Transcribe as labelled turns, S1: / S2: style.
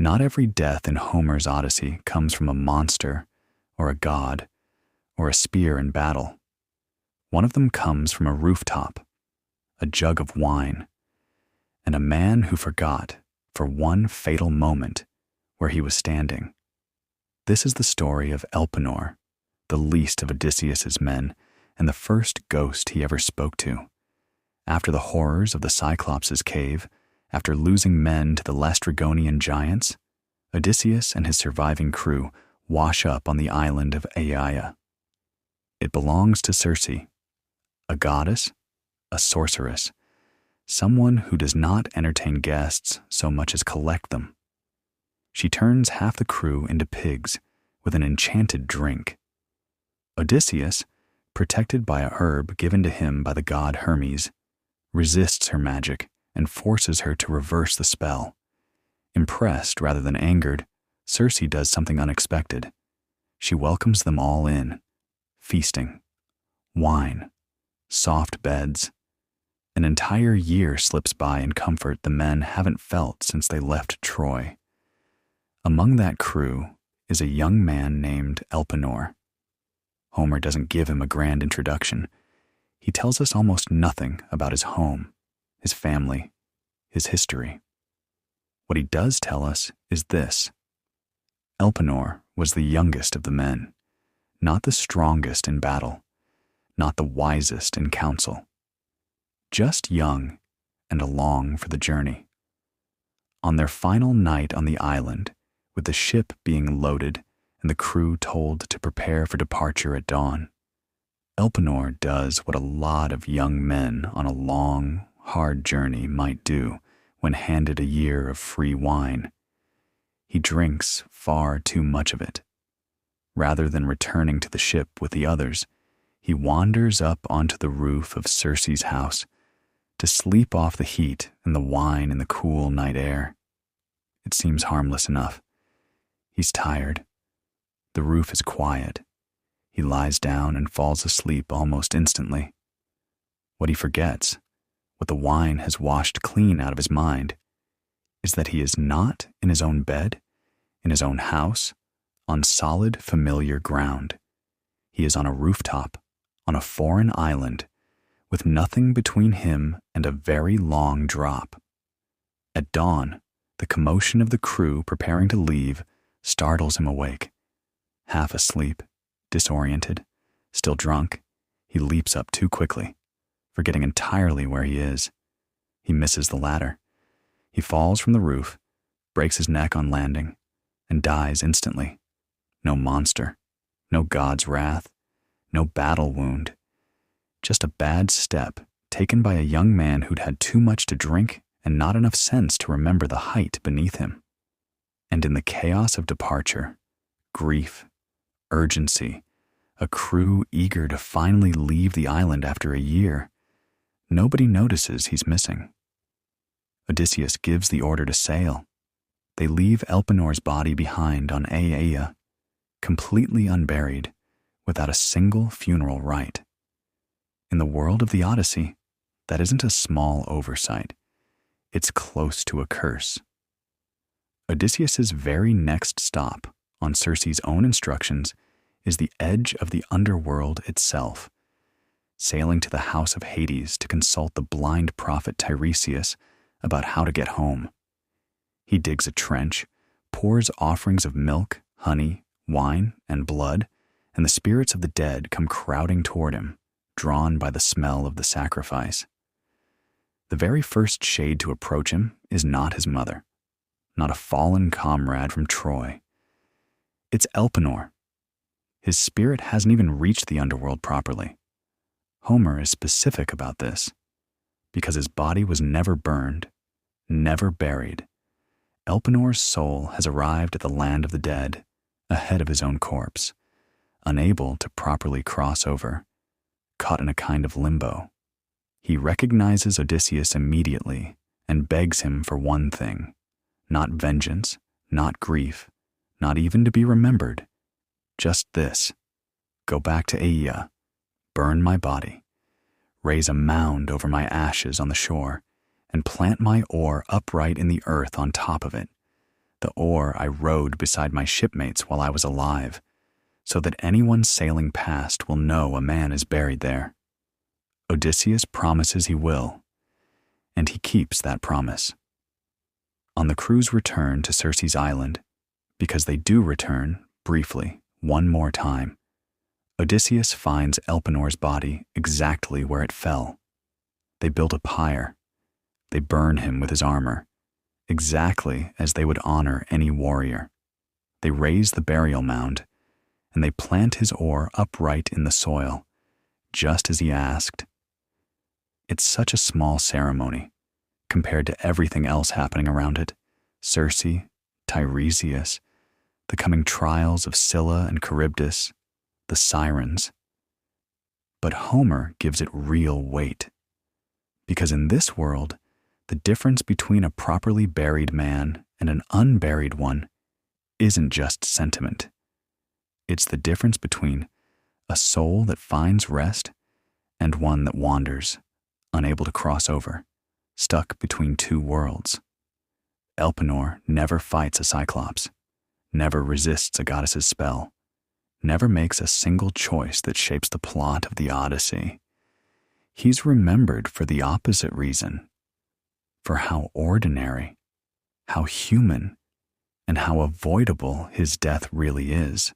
S1: Not every death in Homer's Odyssey comes from a monster, or a god, or a spear in battle. One of them comes from a rooftop, a jug of wine, and a man who forgot, for one fatal moment, where he was standing. This is the story of Elpenor, the least of Odysseus's men, and the first ghost he ever spoke to. After the horrors of the Cyclops' cave, after losing men to the Laestrygonian giants, Odysseus and his surviving crew wash up on the island of Aeaea. It belongs to Circe, a goddess, a sorceress, someone who does not entertain guests so much as collect them. She turns half the crew into pigs with an enchanted drink. Odysseus, protected by a herb given to him by the god Hermes, resists her magic and forces her to reverse the spell. Impressed rather than angered, Circe does something unexpected. She welcomes them all in, feasting, wine, soft beds. An entire year slips by in comfort the men haven't felt since they left Troy. Among that crew is a young man named Elpenor. Homer doesn't give him a grand introduction. He tells us almost nothing about his home, his family, his history. What he does tell us is this. Elpenor was the youngest of the men, not the strongest in battle, not the wisest in council. Just young and along for the journey. On their final night on the island, with the ship being loaded and the crew told to prepare for departure at dawn, Elpenor does what a lot of young men on a long, hard journey might do when handed a year of free wine. He drinks far too much of it. Rather than returning to the ship with the others, he wanders up onto the roof of Circe's house to sleep off the heat and the wine in the cool night air. It seems harmless enough. He's tired. The roof is quiet. He lies down and falls asleep almost instantly. What he forgets, what the wine has washed clean out of his mind, is that he is not in his own bed, in his own house, on solid, familiar ground. He is on a rooftop, on a foreign island, with nothing between him and a very long drop. At dawn, the commotion of the crew preparing to leave startles him awake. Half asleep, disoriented, still drunk, he leaps up too quickly, forgetting entirely where he is. He misses the ladder. He falls from the roof, breaks his neck on landing, and dies instantly. No monster, no god's wrath, no battle wound. Just a bad step taken by a young man who'd had too much to drink and not enough sense to remember the height beneath him. And in the chaos of departure, grief, urgency, a crew eager to finally leave the island after a year, nobody notices he's missing. Odysseus gives the order to sail. They leave Elpenor's body behind on Aeaea, completely unburied, without a single funeral rite. In the world of the Odyssey, that isn't a small oversight. It's close to a curse. Odysseus's very next stop, on Circe's own instructions, is the edge of the underworld itself, sailing to the house of Hades to consult the blind prophet Tiresias about how to get home. He digs a trench, pours offerings of milk, honey, wine, and blood, and the spirits of the dead come crowding toward him, drawn by the smell of the sacrifice. The very first shade to approach him is not his mother, not a fallen comrade from Troy. It's Elpenor. His spirit hasn't even reached the underworld properly. Homer is specific about this, because his body was never burned, never buried. Elpenor's soul has arrived at the land of the dead, ahead of his own corpse, unable to properly cross over, caught in a kind of limbo. He recognizes Odysseus immediately and begs him for one thing, not vengeance, not grief, not even to be remembered, just this: go back to Aeaea, burn my body, raise a mound over my ashes on the shore, and plant my oar upright in the earth on top of it, the oar I rowed beside my shipmates while I was alive, so that anyone sailing past will know a man is buried there. Odysseus promises he will, and he keeps that promise. On the crew's return to Circe's island, because they do return, briefly, one more time, Odysseus finds Elpenor's body exactly where it fell. They build a pyre. They burn him with his armor, exactly as they would honor any warrior. They raise the burial mound, and they plant his oar upright in the soil, just as he asked. It's such a small ceremony, compared to everything else happening around it: Circe, Tiresias, the coming trials of Scylla and Charybdis, the sirens. But Homer gives it real weight, because in this world, the difference between a properly buried man and an unburied one isn't just sentiment. It's the difference between a soul that finds rest and one that wanders, unable to cross over, stuck between two worlds. Elpenor never fights a Cyclops, never resists a goddess's spell, never makes a single choice that shapes the plot of the Odyssey. He's remembered for the opposite reason, for how ordinary, how human, and how avoidable his death really is.